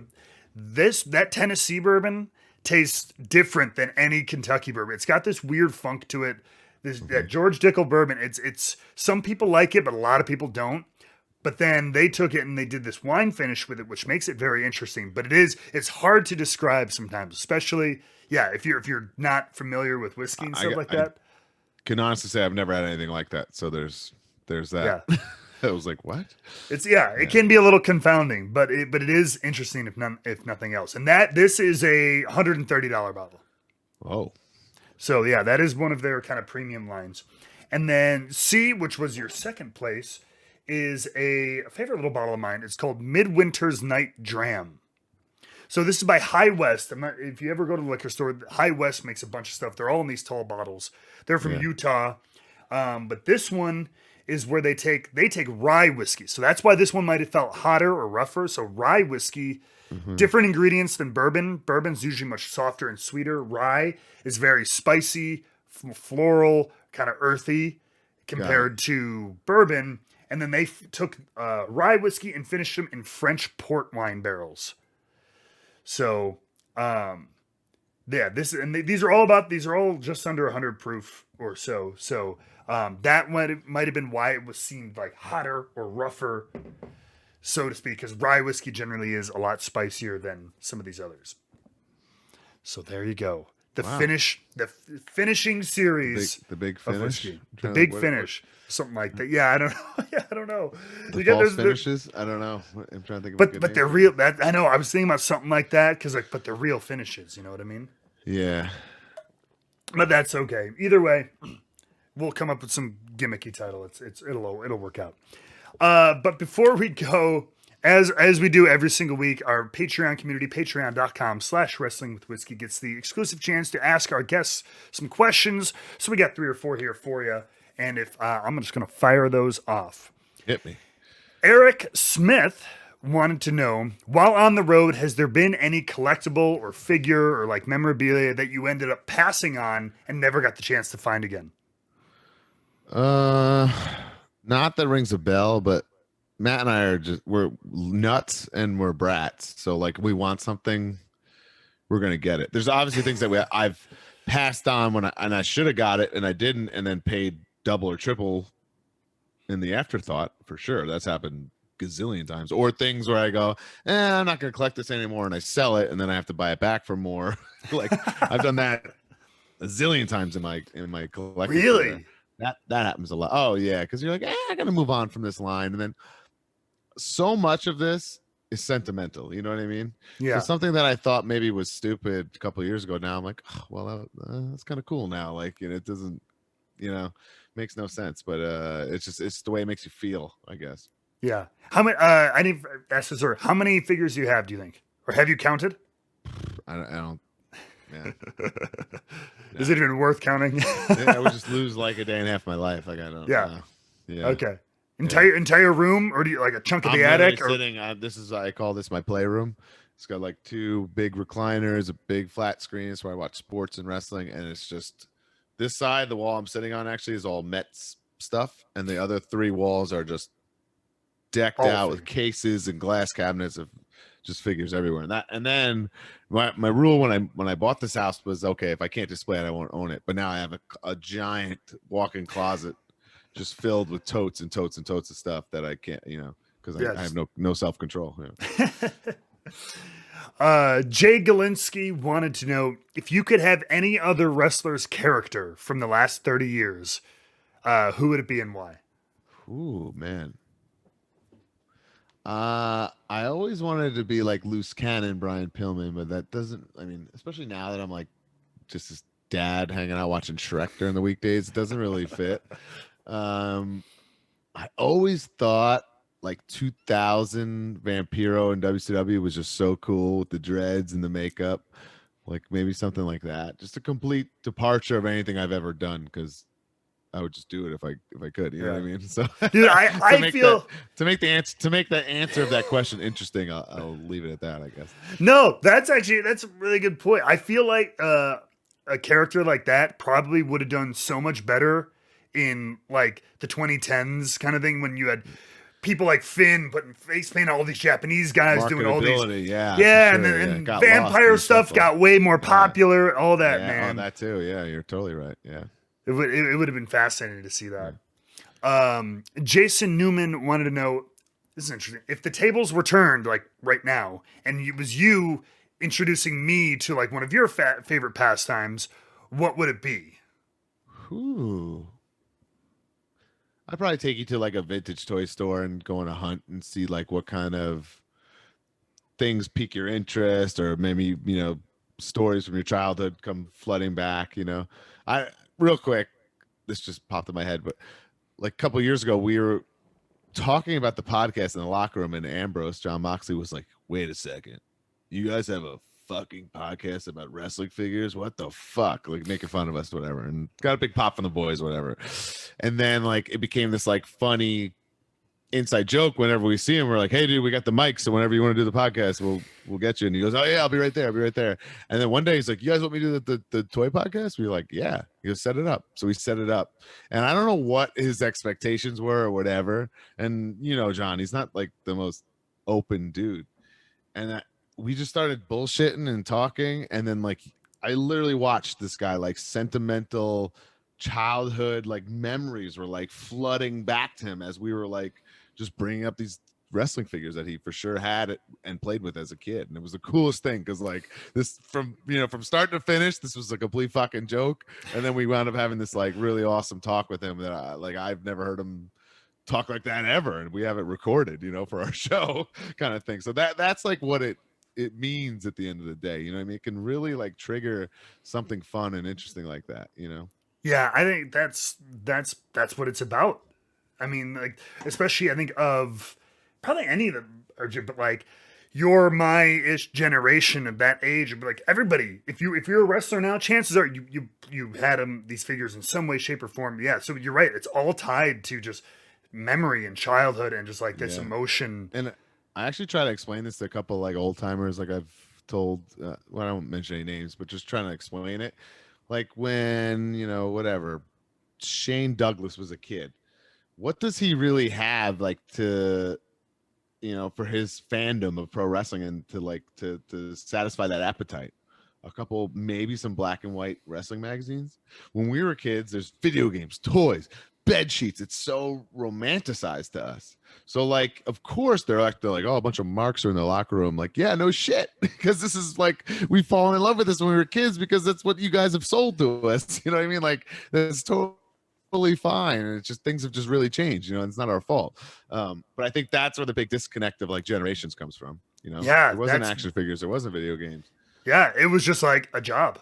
That Tennessee bourbon tastes different than any Kentucky bourbon. It's got this weird funk to it. That George Dickel bourbon. It's some people like it, but a lot of people don't. But then they took it and they did this wine finish with it, which makes it very interesting. But it's hard to describe sometimes, especially if you're not familiar with whiskey and stuff like that. I can honestly say I've never had anything like that. So there's that. Yeah. I was like, what? It can be a little confounding, but it is interesting if nothing else. And this is a $130 bottle. Oh. So that is one of their kind of premium lines. And then C, which was your second place, is a favorite little bottle of mine. It's called Midwinter's Night Dram. So this is by High West. If you ever go to the liquor store, High West makes a bunch of stuff. They're all in these tall bottles. They're from Utah. But this one is where they take rye whiskey. So that's why this one might have felt hotter or rougher. So rye whiskey, different ingredients than bourbon. Bourbon's usually much softer and sweeter. Rye is very spicy, floral, kind of earthy compared to bourbon. And then they took rye whiskey and finished them in French port wine barrels. So, these are all just under 100 proof or so. So, that might have been why it was seemed like hotter or rougher, so to speak, because rye whiskey generally is a lot spicier than some of these others. So there you go. The finishing series. The big finish. The big finish. Something like that. Yeah, I don't know. I don't know. The false finishes? I don't know. I'm trying to think of but they're real. I know. I was thinking about something like that, because but they're real finishes. You know what I mean? Yeah. But that's okay. Either way, we'll come up with some gimmicky title. It'll work out. But before we go, as we do every single week, our Patreon community, patreon.com/wrestlingwithwhiskey, gets the exclusive chance to ask our guests some questions. So we got 3 or 4 here for you. And if I'm just going to fire those off. Hit me. Eric Smith wanted to know, while on the road, has there been any collectible or figure or like memorabilia that you ended up passing on and never got the chance to find again? Uh, Not that rings a bell, but Matt and I we're nuts and we're brats. So like we want something, we're gonna get it. There's obviously things that I've passed on when I should have got it and I didn't, and then paid double or triple in the afterthought for sure. That's happened gazillion times. Or things where I go, I'm not gonna collect this anymore, and I sell it, and then I have to buy it back for more. Like I've done that a zillion times in my collecting. Really? That happens a lot. Oh yeah, because you're like, I gotta move on from this line, and then so much of this is sentimental. You know what I mean? Yeah. So something that I thought maybe was stupid a couple of years ago, now I'm like, oh, well, that's kind of cool now. Like, it doesn't, makes no sense, but it's the way it makes you feel, I guess. Yeah. How many? I need to ask this, or how many figures do you have? Do you think, or have you counted? I don't. Yeah. Is it even worth counting? I would just lose like a day and a half of my life. Like I don't. Yeah. Yeah. Okay. Entire room, or do you like a chunk of the attic? Or... Sitting. I call this my playroom. It's got like 2 big recliners, a big flat screen. It's where I watch sports and wrestling, and it's just this side. The wall I'm sitting on actually is all Mets stuff, and the other 3 walls are just decked out with cases and glass cabinets of just figures everywhere. And then my rule when I bought this house was, okay, if I can't display it, I won't own it. But now I have a giant walk-in closet just filled with totes and totes and totes of stuff that I can't, because I have no self-control. Jay Galinsky wanted to know if you could have any other wrestler's character from the last 30 years, who would it be and why? Ooh, man. I always wanted to be like loose cannon Brian Pillman, but that doesn't, especially now that I'm like just this dad hanging out watching Shrek during the weekdays, it doesn't really fit. I always thought like 2000 Vampiro in WCW was just so cool with the dreads and the makeup, like maybe something like that. Just a complete departure of anything I've ever done, because I would just do it if I could. You know what I mean? So, dude, I feel to make the answer of that question interesting, I'll leave it at that, I guess. No, that's a really good point. I feel like a character like that probably would have done so much better in like the 2010s kind of thing, when you had people like Finn putting face paint on all these Japanese guys doing all these, and vampire stuff got way more popular. All that, man. Oh, that too. Yeah, you're totally right. Yeah. It would have been fascinating to see that. Jason Newman wanted to know, this is interesting, if the tables were turned like right now, and it was you introducing me to like one of your favorite pastimes, what would it be? Ooh. I'd probably take you to like a vintage toy store and go on a hunt and see like what kind of things pique your interest, or maybe, stories from your childhood come flooding back. Real quick, this just popped in my head, but like a couple of years ago, we were talking about the podcast in the locker room, and Ambrose, John Moxley, was like, wait a second, you guys have a fucking podcast about wrestling figures? What the fuck? Like making fun of us, whatever. And got a big pop from the boys, whatever. And then like it became this like funny inside joke. Whenever we see him, we're like, hey dude, we got the mic, so whenever you want to do the podcast, we'll get you. And he goes, oh yeah, I'll be right there. And then one day he's like, you guys want me to do the toy podcast? We were like, yeah. He goes, set it up. So we set it up, and I don't know what his expectations were or whatever. And John, he's not like the most open dude, and we just started bullshitting and talking, and then like I literally watched this guy, like sentimental childhood like memories were like flooding back to him as we were like just bringing up these wrestling figures that he for sure had and played with as a kid. And it was the coolest thing, because like this from start to finish, this was a complete fucking joke, and then we wound up having this like really awesome talk with him that I've never heard him talk like that ever, and we have it recorded for our show kind of thing. So that's like what it means at the end of the day. It can really like trigger something fun and interesting like that. Yeah, I think that's what it's about. I mean, like, especially I think of probably any of them, but like your my-ish generation of that age, like everybody, if you're a wrestler now, chances are you had these figures in some way, shape, or form. Yeah, so you're right. It's all tied to just memory and childhood and just like this Yeah. emotion. And I actually try to explain this to a couple like old timers. Like I've told, well, I won't mention any names, but just trying to explain it. Like when, whatever, Shane Douglas was a kid, what does he really have like to, for his fandom of pro wrestling and to like to satisfy that appetite? A couple, maybe some black and white wrestling magazines. When we were kids, there's video games, toys, bed sheets. It's so romanticized to us. So like, of course, they're like, oh, a bunch of marks are in the locker room. Like, yeah, no shit, because this is like we've fallen in love with this when we were kids because that's what you guys have sold to us. You know what I mean? Like, that's totally fine, and it's just things have just really changed. It's not our fault. But I think that's where the big disconnect of like generations comes from. Yeah, There wasn't action figures, there wasn't video games. yeah, it was just like a job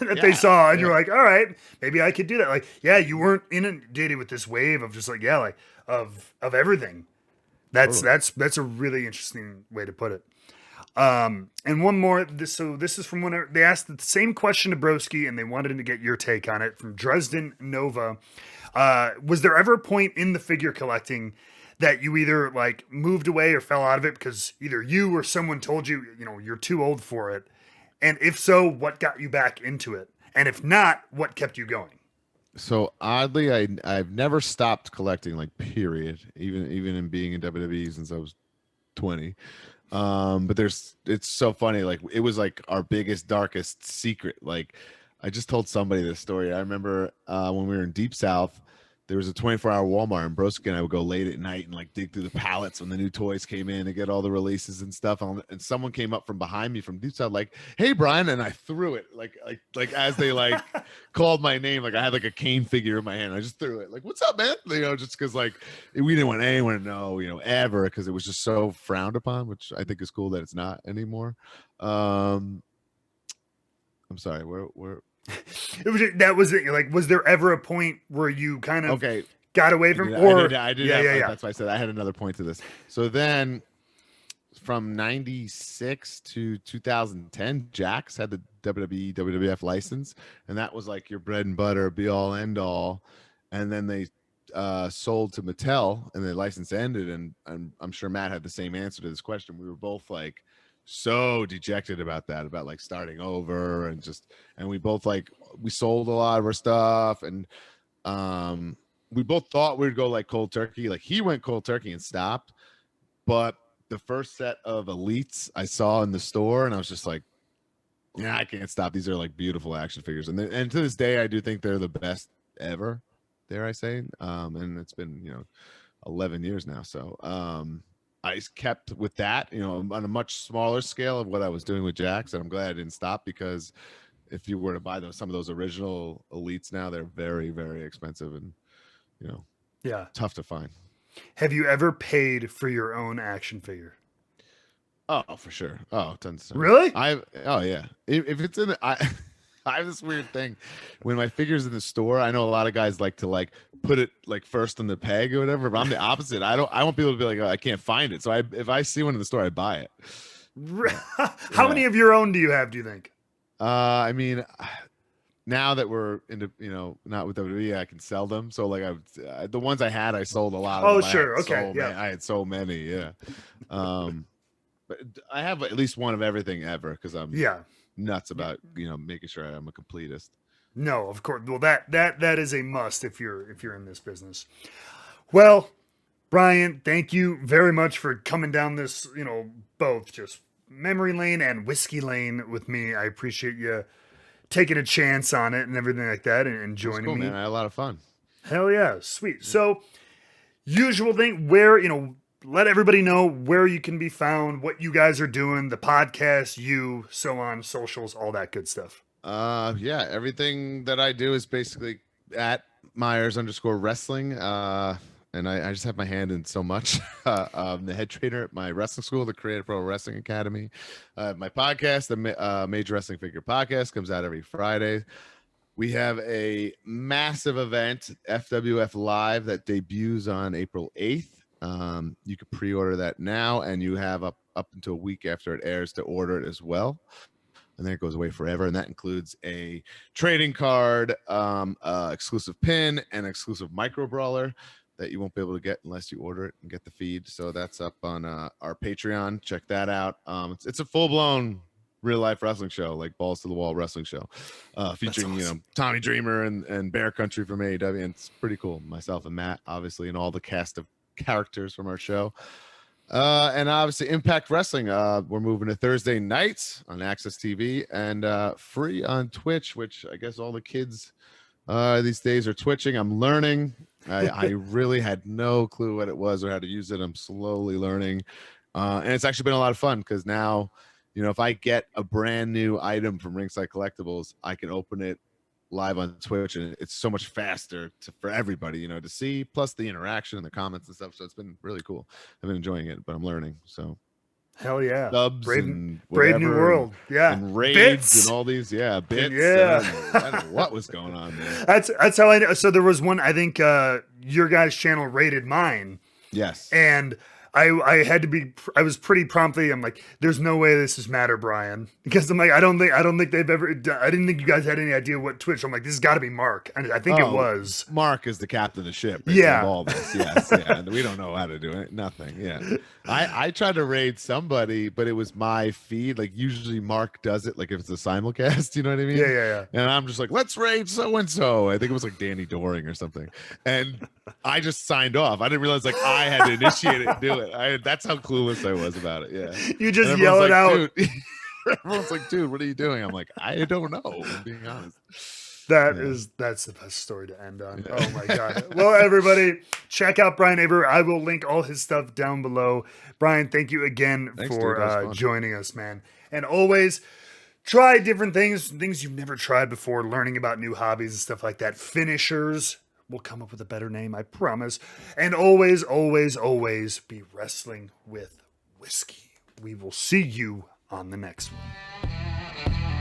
that they Yeah, saw, and yeah. you're like, all right, maybe I could do that. Like, yeah, you weren't inundated with this wave of just like, yeah, like of everything. That's Totally. that's a really interesting way to put it. And one more. This is from when they asked the same question to Broski, and they wanted to get your take on it from Dresden Nova. Was there ever a point in the figure collecting that you either like moved away or fell out of it because either you or someone told you, you're too old for it? And if so, what got you back into it? And if not, what kept you going? So oddly, I've never stopped collecting, like period. Even in being in WWE since I was 20. But it's so funny. Like it was like our biggest, darkest secret. Like I just told somebody this story. I remember when we were in Deep South, there was a 24-hour Walmart, and Broski and I would go late at night and like dig through the pallets when the new toys came in and get all the releases and stuff. And someone came up from behind me from Deep South, like, "Hey, Brian," and I threw it like as they like called my name, like I had like a cane figure in my hand. I just threw it, like, "What's up, man?" Just because like we didn't want anyone to know, ever, because it was just so frowned upon, which I think is cool that it's not anymore. I'm sorry, where That was it. Like, was there ever a point where you kind of okay. got away from, or I did yeah, have, yeah, yeah. that's why I said I had another point to this. So then from 96 to 2010, Jax had the WWE WWF license, and that was like your bread and butter, be all end all. And then they sold to Mattel, and the license ended. And I'm sure Matt had the same answer to this question. We were both like so dejected about that, about like starting over, and we both like we sold a lot of our stuff, and we both thought we'd go like cold turkey. Like he went cold turkey and stopped, but the first set of elites I saw in the store, and I was just like, yeah, I can't stop. These are like beautiful action figures, and to this day, I do think they're the best ever. Dare I say? And it's been 11 years now, so I kept with that, on a much smaller scale of what I was doing with Jax, and I'm glad I didn't stop, because if you were to buy some of those original elites now, they're very, very expensive and Yeah. tough to find. Have you ever paid for your own action figure? Oh, for sure. Oh, tons of times. Really? Oh yeah. If it's in I I have this weird thing when my figure's in the store. I know a lot of guys like to like put it like first on the peg or whatever. But I'm the opposite. I want people to be like, oh, I can't find it. So if I see one in the store, I buy it. How Yeah. many of your own do you have, do you think? I mean, now that we're into not with WWE, I can sell them. So like the ones I had, I sold a lot of Oh, them. sure. Okay. Yeah. I had so many. Yeah. But I have at least one of everything ever, because I'm Yeah. nuts about making sure I'm a completist. No, of course. Well, that is a must if you're in this business. Well, Brian, thank you very much for coming down this, both just memory lane and whiskey lane with me. I appreciate you taking a chance on it and everything like that, and It was joining cool, me. man. I had a lot of fun. Hell yeah, sweet. So, usual thing, where let everybody know where you can be found, what you guys are doing, the podcast, so on, socials, all that good stuff. Yeah, everything that I do is basically at Myers_wrestling. And I just have my hand in so much. I'm the head trainer at my wrestling school, the Creative Pro Wrestling Academy. My podcast, the Major Wrestling Figure Podcast, comes out every Friday. We have a massive event, FWF Live, that debuts on April 8th. You can pre-order that now, and you have up until a week after it airs to order it as well. And then it goes away forever. And that includes a trading card, exclusive pin, and exclusive micro brawler. that you won't be able to get unless you order it and get the feed. So that's up on our Patreon. Check that out. It's a full blown real life wrestling show, like balls to the wall wrestling show, featuring awesome. Tommy Dreamer and Bear Country from AEW, and it's pretty cool. Myself and Matt, obviously, and all the cast of characters from our show. And obviously Impact Wrestling, we're moving to Thursday nights on Access TV and free on Twitch, which I guess all the kids these days are twitching. I'm learning. I really had no clue what it was or how to use it. I'm slowly learning, and it's actually been a lot of fun because now, if I get a brand new item from Ringside Collectibles, I can open it live on Twitch, and it's so much faster for everybody, to see, plus the interaction and the comments and stuff. So it's been really cool. I've been enjoying it, but I'm learning. So Hell yeah. subs and Brave New whatever, World. Yeah. and raids Bits. and all these, bits. Yeah. I don't know what was going on there. That's how I know. So there was one, I think your guys' channel rated mine. Yes. And I had to be, I was pretty promptly, I'm like, there's no way this is Matt or Brian, because I'm like, I don't think they've ever, I didn't think you guys had any idea what Twitch. I'm like, this has got to be Mark. And I think it was. Mark is the captain of the ship. Yeah. All this. Yes. Yeah. And we don't know how to do it. Nothing. Yeah. I tried to raid somebody, but it was my feed. Like usually Mark does it, like if it's a simulcast, you know what I mean? Yeah. And I'm just like, let's raid so-and-so. I think it was like Danny Doring or something. And I just signed off. I didn't realize like I had to initiate it and do it. That's how clueless I was about it. Yeah. You just yell it out. Everyone's like, dude, what are you doing? I'm like, I don't know. I'm being honest. That's the best story to end on. Yeah. Oh my God. Well, everybody, check out Brian Aber. I will link all his stuff down below. Brian, thank you again for joining us, man. And always try different things you've never tried before, learning about new hobbies and stuff like that. Finishers. We'll come up with a better name, I promise. And always, always, always be wrestling with whiskey. We will see you on the next one.